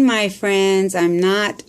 My friends, I'm not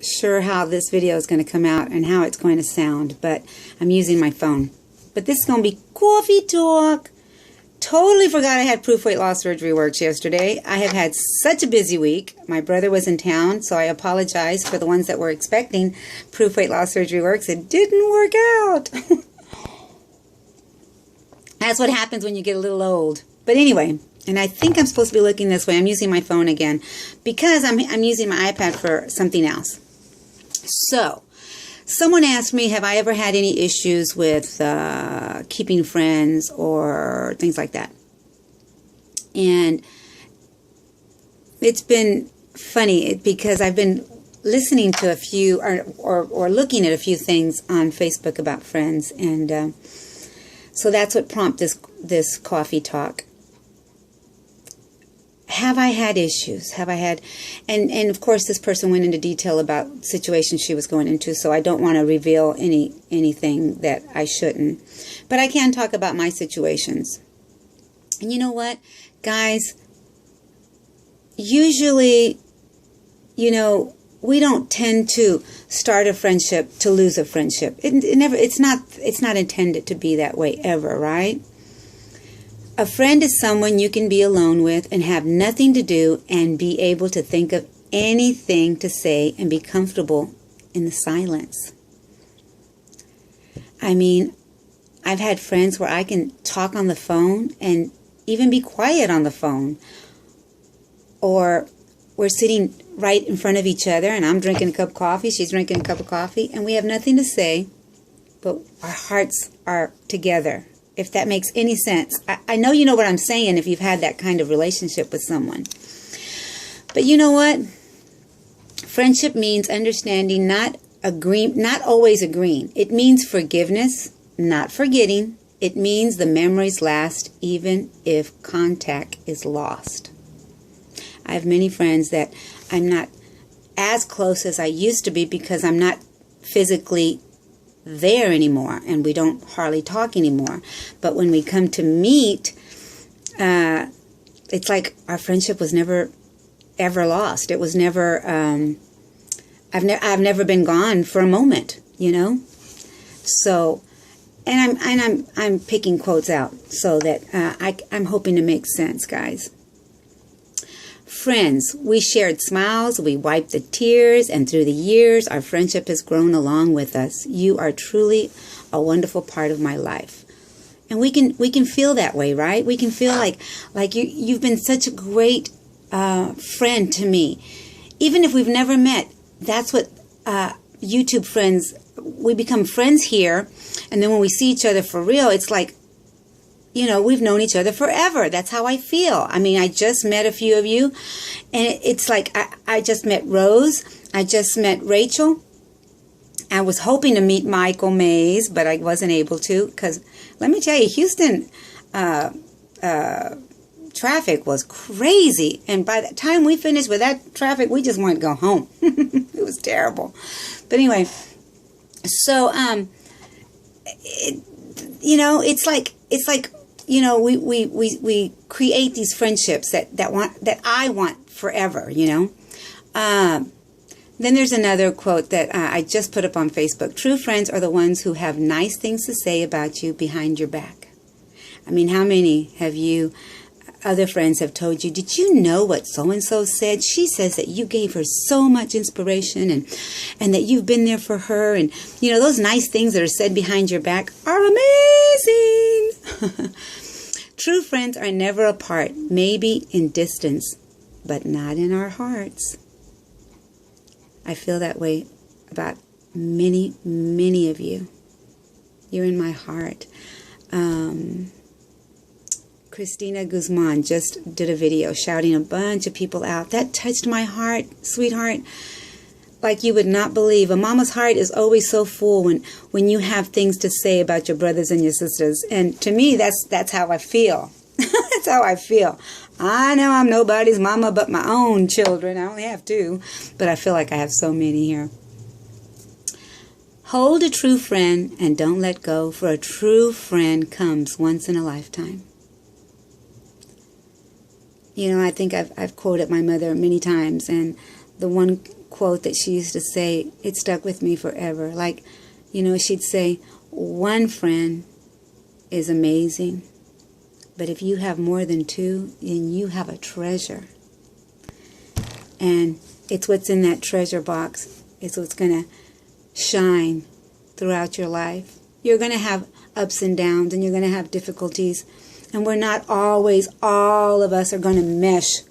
sure how this video is going to come out and how it's going to sound, but I'm using my phone. But this is going to be coffee talk. Totally forgot I had proof weight loss surgery works yesterday. I have had such a busy week. My brother was in town, so I apologize for the ones that were expecting proof weight loss surgery works. It didn't work out. That's what happens when you get a little old. But anyway, and I think I'm supposed to be looking this way. I'm using my phone again because I'm using my iPad for something else. So, someone asked me, have I ever had any issues with keeping friends or things like that? And it's been funny because I've been listening to a few or looking at a few things on Facebook about friends, and so that's what prompted this coffee talk. Have I had issues? Have I had, and of course this person went into detail about situations she was going into, so I don't want to reveal anything that I shouldn't. But I can talk about my situations. And you know what, guys? Usually, you know, we don't tend to start a friendship to lose a friendship. It's not intended to be that way ever, right? A friend is someone you can be alone with and have nothing to do and be able to think of anything to say and be comfortable in the silence. I mean, I've had friends where I can talk on the phone and even be quiet on the phone. Or we're sitting right in front of each other and I'm drinking a cup of coffee, she's drinking a cup of coffee, and we have nothing to say, but our hearts are together. If that makes any sense. I know you know what I'm saying if you've had that kind of relationship with someone. But you know what? Friendship means understanding, not always agreeing. It means forgiveness, not forgetting. It means the memories last even if contact is lost. I have many friends that I'm not as close as I used to be because I'm not physically there anymore and we don't hardly talk anymore. But when we come to meet, it's like our friendship was never ever lost. It was never I've never been gone for a moment, you know. So and I'm picking quotes out so that I'm hoping to make sense, guys. Friends, we shared smiles, we wiped the tears, and through the years, our friendship has grown along with us. You are truly a wonderful part of my life. And we can feel that way, right? We can feel like you've been such a great friend to me. Even if we've never met, that's what YouTube friends, we become friends here, and then when we see each other for real, it's like, you know, we've known each other forever. That's how I feel. I mean, I just met a few of you, and it's like I just met Rose. I just met Rachel. I was hoping to meet Michael Mays, but I wasn't able to because, let me tell you, Houston traffic was crazy. And by the time we finished with that traffic, we just wanted to go home. It was terrible. But anyway, so, you know, it's like, you know, we create these friendships that I want forever, you know. Then there's another quote that I just put up on Facebook. True friends are the ones who have nice things to say about you behind your back. I mean, how many have you, other friends have told you, did you know what so-and-so said? She says that you gave her so much inspiration and that you've been there for her. And, you know, those nice things that are said behind your back are amazing. True friends are never apart, maybe in distance, but not in our hearts. I feel that way about many, many of you. You're in my heart. Christina Guzman just did a video shouting a bunch of people out. That touched my heart, sweetheart, like you would not believe. A mama's heart is always so full when you have things to say about your brothers and your sisters. And to me, that's how I feel. That's how I feel. I know I'm nobody's mama but my own children. I only have two, but I feel like I have so many here. Hold a true friend and don't let go, for a true friend comes once in a lifetime. I think I've quoted my mother many times, and the one quote that she used to say, it stuck with me forever. Like, she'd say, one friend is amazing, but if you have more than two, then you have a treasure. And it's what's in that treasure box. It's what's going to shine throughout your life. You're going to have ups and downs, and you're going to have difficulties. And we're not always, all of us are going to mesh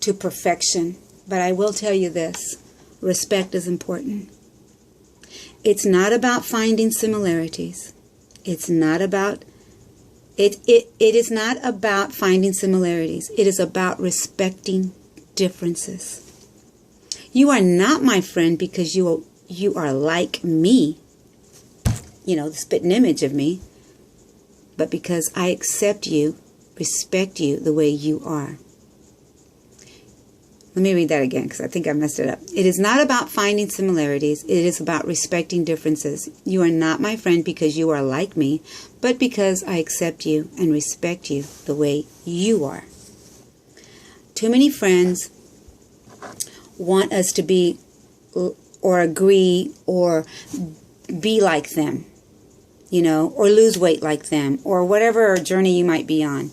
to perfection. But I will tell you this, respect is important. It's not about finding similarities. It's not about, it is not about finding similarities. It is about respecting differences. You are not my friend because you are like me, the spitting image of me, but because I accept you, respect you the way you are. Let me read that again because I think I messed it up. It is not about finding similarities. It is about respecting differences. You are not my friend because you are like me, but because I accept you and respect you the way you are. Too many friends want us to be or agree or be like them, or lose weight like them, or whatever journey you might be on.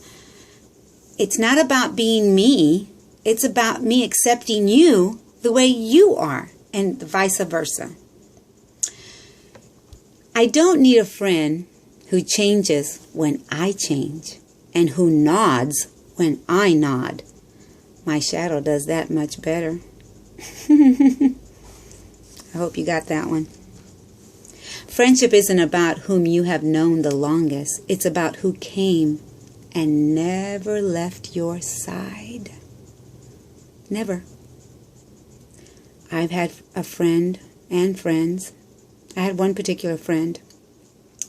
It's not about being me. It's about me accepting you the way you are, and vice versa. I don't need a friend who changes when I change and who nods when I nod. My shadow does that much better. I hope you got that one. Friendship isn't about whom you have known the longest. It's about who came and never left your side. Never. I've had a friend and friends. I had one particular friend.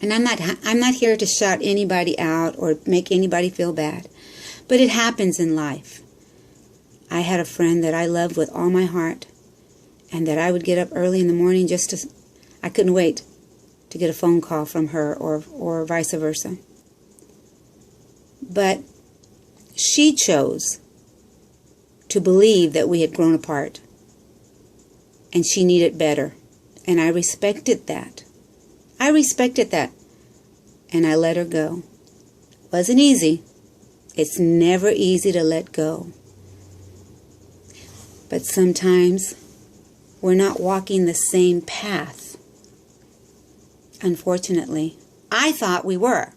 And I'm not here to shout anybody out or make anybody feel bad. But it happens in life. I had a friend that I loved with all my heart, and that I would get up early in the morning I couldn't wait to get a phone call from her or vice versa. But she chose to believe that we had grown apart, and she needed better. And I respected that. And I let her go. Wasn't easy. It's never easy to let go. But sometimes we're not walking the same path. Unfortunately, I thought we were.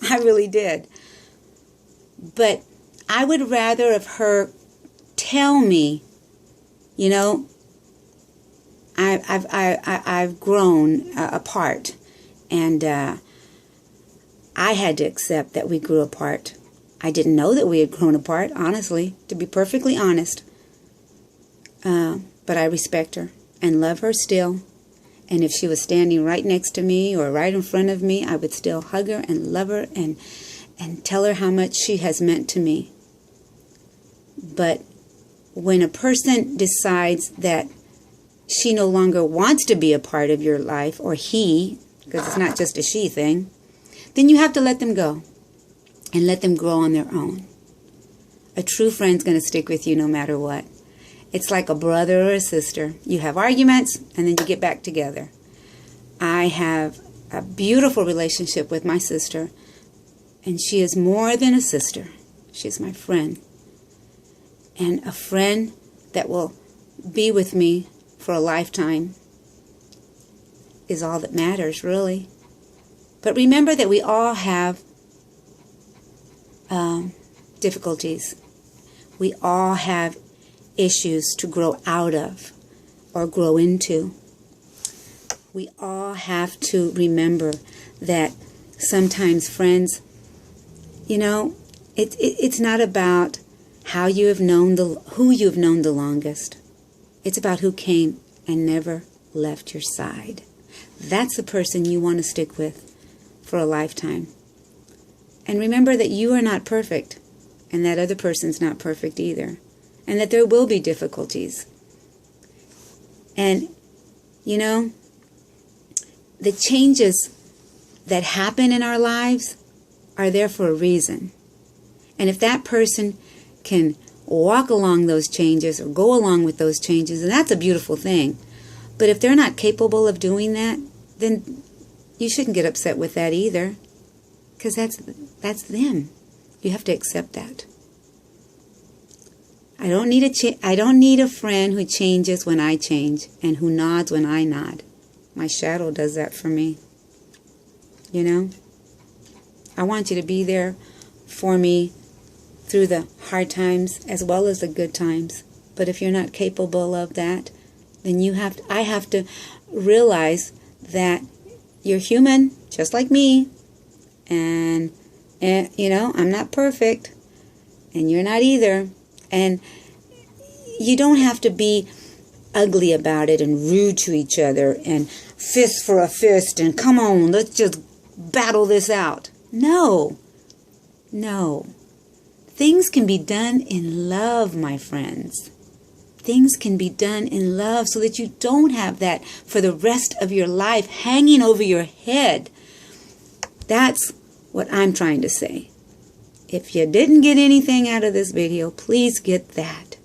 I really did. But I would rather have her tell me, I've grown apart, and I had to accept that we grew apart. I didn't know that we had grown apart, honestly, to be perfectly honest. But I respect her and love her still. And if she was standing right next to me or right in front of me, I would still hug her and love her and tell her how much she has meant to me. But when a person decides that she no longer wants to be a part of your life, or he, because it's not just a she thing, then you have to let them go and let them grow on their own. A true friend's going to stick with you no matter what. It's like a brother or a sister. You have arguments, and then you get back together. I have a beautiful relationship with my sister, and she is more than a sister. She's my friend. And a friend that will be with me for a lifetime is all that matters, really. But remember that we all have difficulties. We all have issues to grow out of or grow into. We all have to remember that sometimes friends, it's not about who you've known the longest. It's about who came and never left your side. That's the person you want to stick with for a lifetime. And remember that you are not perfect, and that other person's not perfect either, and that there will be difficulties. And, the changes that happen in our lives are there for a reason. And if that person can walk along those changes or go along with those changes, and that's a beautiful thing. But if they're not capable of doing that, then you shouldn't get upset with that either, because that's them. You have to accept that. I don't need a friend who changes when I change and who nods when I nod. My shadow does that for me. You know? I want you to be there for me through the hard times as well as the good times. But if you're not capable of that, then I have to realize that you're human, just like me. And you know, I'm not perfect. And you're not either. And you don't have to be ugly about it and rude to each other and fist for a fist and come on, let's just battle this out. No. No. Things can be done in love, my friends. Things can be done in love so that you don't have that for the rest of your life hanging over your head. That's what I'm trying to say. If you didn't get anything out of this video, please get that.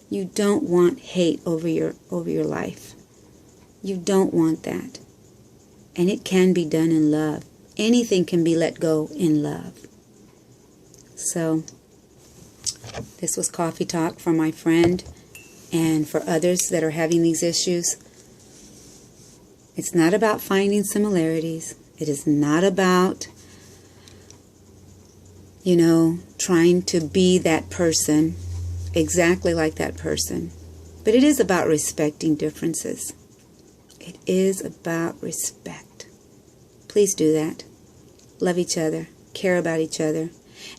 You don't want hate over your life. You don't want that. And it can be done in love. Anything can be let go in love. So, this was Coffee Talk for my friend and for others that are having these issues. It's not about finding similarities. It is not about, you know, trying to be that person, exactly like that person. But it is about respecting differences. It is about respect. Please do that. Love each other. Care about each other.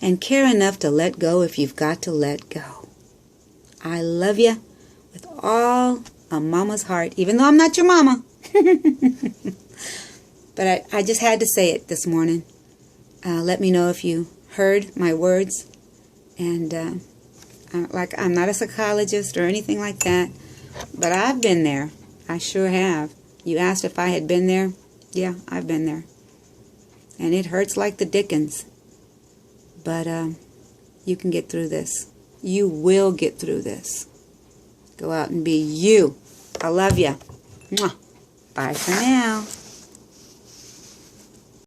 And care enough to let go if you've got to let go. I love you with all a mama's heart, even though I'm not your mama. But I just had to say it this morning. Let me know if you heard my words. And I'm not a psychologist or anything like that, but I've been there. I sure have. You asked if I had been there? Yeah, I've been there. And it hurts like the dickens. But you can get through this. You will get through this. Go out and be you. I love you. Mwah. Bye for now.